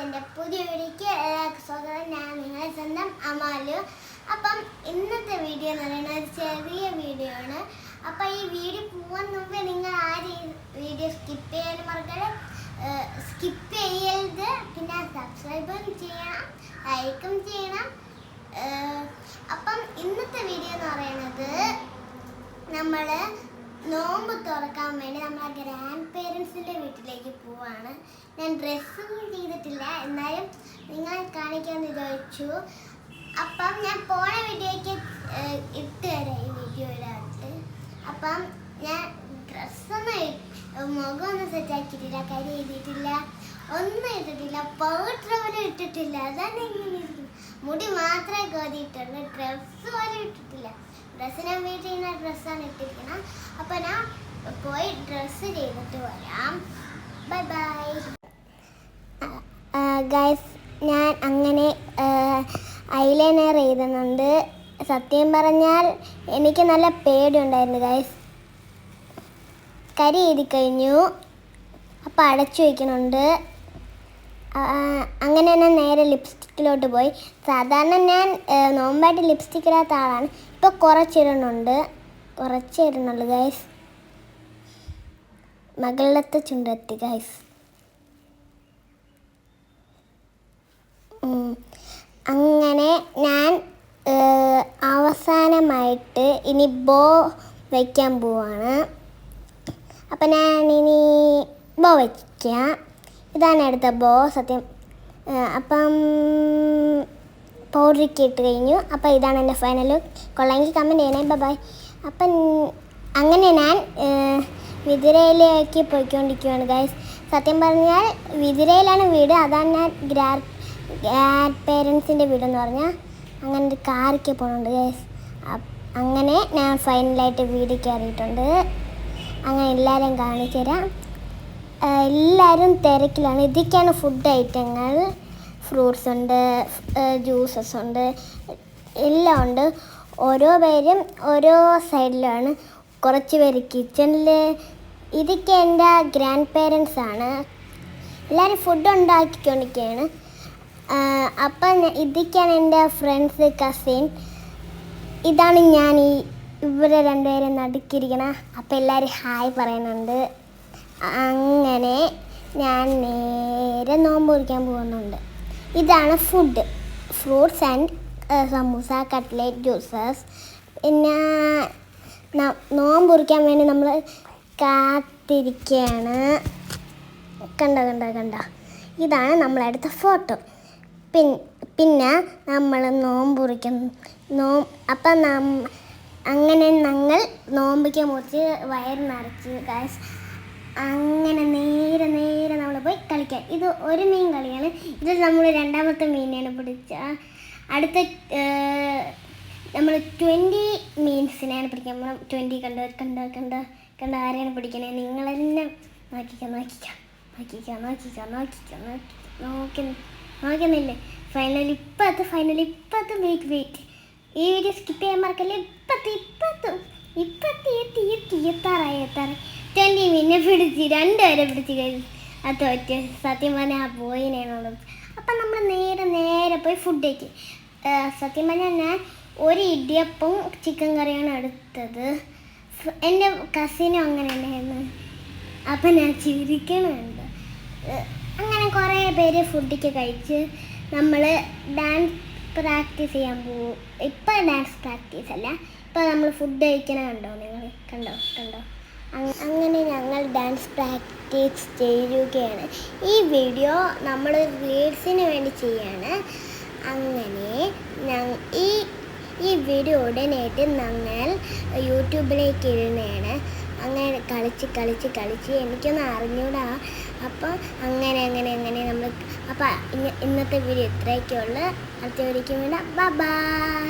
എൻ്റെ പുതിയ വീഡിയോയ്ക്ക് എല്ലാവർക്കും സ്വാഗതം. ഞാൻ നിങ്ങളെ സ്വന്തം അമാലു. അപ്പം ഇന്നത്തെ വീഡിയോ എന്ന് പറയുന്നത് ഒരു ചെറിയ വീഡിയോ ആണ്. അപ്പം ഈ വീഡിയോ പോകാൻ മുമ്പേ നിങ്ങൾ ആരും വീഡിയോ സ്കിപ്പ് ചെയ്യാൻ മറക്കരുത്. സ്കിപ്പ് ചെയ്യരുത്. പിന്നെ സബ്സ്ക്രൈബും ചെയ്യണം, ലൈക്കും ചെയ്യണം. അപ്പം ഇന്നത്തെ വീഡിയോ എന്ന് പറയുന്നത് നമ്മൾ നോമ്പ് തുറക്കാൻ വേണ്ടി നമ്മളെ ഗ്രാൻഡ് പേരൻസിൻ്റെ വീട്ടിലേക്ക് പോവാണ്. ഞാൻ ഡ്രസ്സൊന്നും ചെയ്തിട്ടില്ല, എന്നാലും നിങ്ങളെ കാണിക്കാമെന്ന് വിചാരിച്ചു. അപ്പം ഞാൻ പോണ വീഡിയോയ്ക്ക് ഇട്ട് തരാം ഈ വീഡിയോയിലായിട്ട്. അപ്പം ഞാൻ ഡ്രസ്സൊന്നും മുഖമൊന്നും സെറ്റാക്കിയിട്ടില്ല, കരി എഴുതിയിട്ടില്ല, ഒന്നും ഇട്ടിട്ടില്ല, പൗഡർ പോലും ഇട്ടിട്ടില്ല. അതാണ് ഇങ്ങനെ ഇരിക്കുന്നത്. മുടി മാത്രമേ കോതിയിട്ടുള്ളൂ, ഡ്രസ്സ് പോലും ഇട്ടിട്ടില്ല. ഡ്രസ്സ് ഞാൻ വീട്ടിൽ നിന്ന് ഡ്രസ്സാണ് ഇട്ടിരിക്കുന്നത്. അപ്പം ഞാൻ പോയി ഡ്രസ്സ് ചെയ്തിട്ട് വരാം. Bye bye guys. ഞാൻ അങ്ങനെ ഐലൈനർ എഴുതുന്നുണ്ട്. സത്യം പറഞ്ഞാൽ എനിക്ക് നല്ല പേടിയുണ്ടായിരുന്നു ഗൈസ്. കരി എഴുതി കഴിഞ്ഞു, അപ്പം അടച്ചു വയ്ക്കുന്നുണ്ട്. അങ്ങനെ ഞാൻ നേരെ ലിപ്സ്റ്റിക്കിലോട്ട് പോയി. സാധാരണ ഞാൻ നോമ്പായിട്ട് ലിപ്സ്റ്റിക് ഇടാത്ത ആളാണ്. ഇപ്പോൾ കുറച്ചിടുന്നുള്ളൂ ഗൈസ്. മകളിലത്തെ ചുണ്ടെത്തി ഗൈസ്. അങ്ങനെ ഞാൻ അവസാനമായിട്ട് ഇനി ബോ വയ്ക്കാൻ പോവാണ്. അപ്പം ഞാൻ ഇനി ബോ വയ്ക്കാം. ഇതാണ് എടുത്ത ബോ സത്യം. അപ്പം പൗഡറിക്ക് ഇട്ട് കഴിഞ്ഞു. അപ്പോൾ ഇതാണ് എൻ്റെ ഫൈനൽ ലുക്ക്. കൊള്ളാമെങ്കിൽ കമൻറ്റ് ചെയ്യണേ. ബൈ. അപ്പം അങ്ങനെ ഞാൻ വിതിരയിലേക്ക് പോയിക്കൊണ്ടിരിക്കുകയാണ് ഗൈസ്. സത്യം പറഞ്ഞാൽ വിതിരയിലാണ് വീട്. അതാണ് ഞാൻ ഗ്രാൻഡ് പേരൻസിൻ്റെ വീടെന്ന് പറഞ്ഞാൽ. അങ്ങനെ ഒരു കാറിക്ക് പോകുന്നുണ്ട് ഗൈസ്. അങ്ങനെ ഞാൻ ഫൈനലായിട്ട് വീട് കയറിയിട്ടുണ്ട്. അങ്ങനെ എല്ലാവരെയും കാണിച്ചു തരാം. എല്ലാവരും തിരക്കിലാണ്. ഇതൊക്കെയാണ് ഫുഡ് ഐറ്റങ്ങൾ. ഫ്രൂട്ട്സ് ഉണ്ട്, ജ്യൂസസ് ഉണ്ട്, എല്ലാം ഉണ്ട്. ഓരോ പേരും ഓരോ സൈഡിലാണ്. കുറച്ച് പേര് കിച്ചണിൽ. ഇതൊക്കെ എൻ്റെ ഗ്രാൻഡ് പേരൻസ് ആണ്. എല്ലാവരും ഫുഡ് ഉണ്ടാക്കിക്കൊണ്ടിരിക്കുകയാണ്. അപ്പം ഇതൊക്കെയാണ് എൻ്റെ ഫ്രണ്ട്സ്, കസിൻ. ഇതാണ് ഞാൻ ഇവരെ രണ്ടുപേരും നടുക്കിയിരിക്കണം. അപ്പം എല്ലാവരും ഹായ് പറയുന്നുണ്ട്. അങ്ങനെ ഞാൻ നേരെ നോമ്പ് കുറിക്കാൻ പോകുന്നുണ്ട്. ഇതാണ് food. Fruits and samosa, cutlet, juices. പിന്നെ നോമ്പ് കുറിക്കാൻ വേണ്ടി നമ്മൾ കാത്തിരിക്കുകയാണ്. കണ്ട ഇതാണ് നമ്മളെടുത്ത ഫോട്ടോ. പിന്നെ നമ്മൾ നോമ്പ് കുറിക്കും. അപ്പം അങ്ങനെ ഞങ്ങൾ നോമ്പിക്കാൻ മുറിച്ച് വയറ് നിറച്ച് ഗൈസ്. അങ്ങനെ നേരെ നമ്മൾ പോയി കളിക്കാൻ. ഇത് ഒരു മീൻ കളിയാണ്. ഇത് നമ്മൾ രണ്ടാമത്തെ മീനാണ് പിടിച്ച. അടുത്ത നമ്മൾ 20 മീൻസിനെയാണ് പിടിക്കുക. നമ്മൾ 20 കണ്ട ആരെയാണ് പിടിക്കണേ? നിങ്ങളെന്നെ നോക്കുന്നില്ലേ? ഫൈനലി ഇപ്പത്ത് വെയിറ്റ്. ഈ വീഡിയോ സ്കിപ്പ് ചെയ്യാൻ മറക്കല്ലേ. എത്താറായി 20 മീനെ പിടിച്ച്, 2 പേരെ പിടിച്ച് കഴിഞ്ഞു. അത് തോറ്റ്. സത്യം പറഞ്ഞാൽ ആ പോയിനാണുള്ളത്. അപ്പം നമ്മൾ നേരെ പോയി ഫുഡ് കഴിക്കും. സത്യം പറഞ്ഞാൽ ഞാൻ ഒരു ഇടിയപ്പം ചിക്കൻ കറിയാണ് എടുത്തത്. എൻ്റെ കസിനും അങ്ങനെ ഉണ്ടായിരുന്നു. അപ്പം ഞാൻ ചിരിക്കണുണ്ട്. അങ്ങനെ കുറേ പേര് ഫുഡൊക്കെ കഴിച്ച് നമ്മൾ ഡാൻസ് പ്രാക്ടീസ് ചെയ്യാൻ പോകും. ഇപ്പം ഡാൻസ് പ്രാക്ടീസ് അല്ല, ഇപ്പം നമ്മൾ ഫുഡ് കഴിക്കണ കണ്ടോ നിങ്ങൾ? കണ്ടോ? അങ്ങനെ ഞങ്ങൾ ഡാൻസ് പ്രാക്ടീസ് ചെയ്യുകയാണ്. ഈ വീഡിയോ നമ്മൾ റീൽസിന് വേണ്ടി ചെയ്യാണ്. അങ്ങനെ ഈ വീഡിയോ ഉടനായിട്ട് ഞങ്ങൾ യൂട്യൂബിലേക്ക് ഇടുന്നതാണ്. അങ്ങനെ കളിച്ച് എനിക്കൊന്നും അറിഞ്ഞൂടാ. അപ്പം അങ്ങനെ നമ്മൾ. അപ്പം ഇന്നത്തെ വീഡിയോ ഇത്രയൊക്കെയുള്ളൂ. അടുത്ത വീഡിയോയ്ക്ക് വേണ്ട. ബൈ.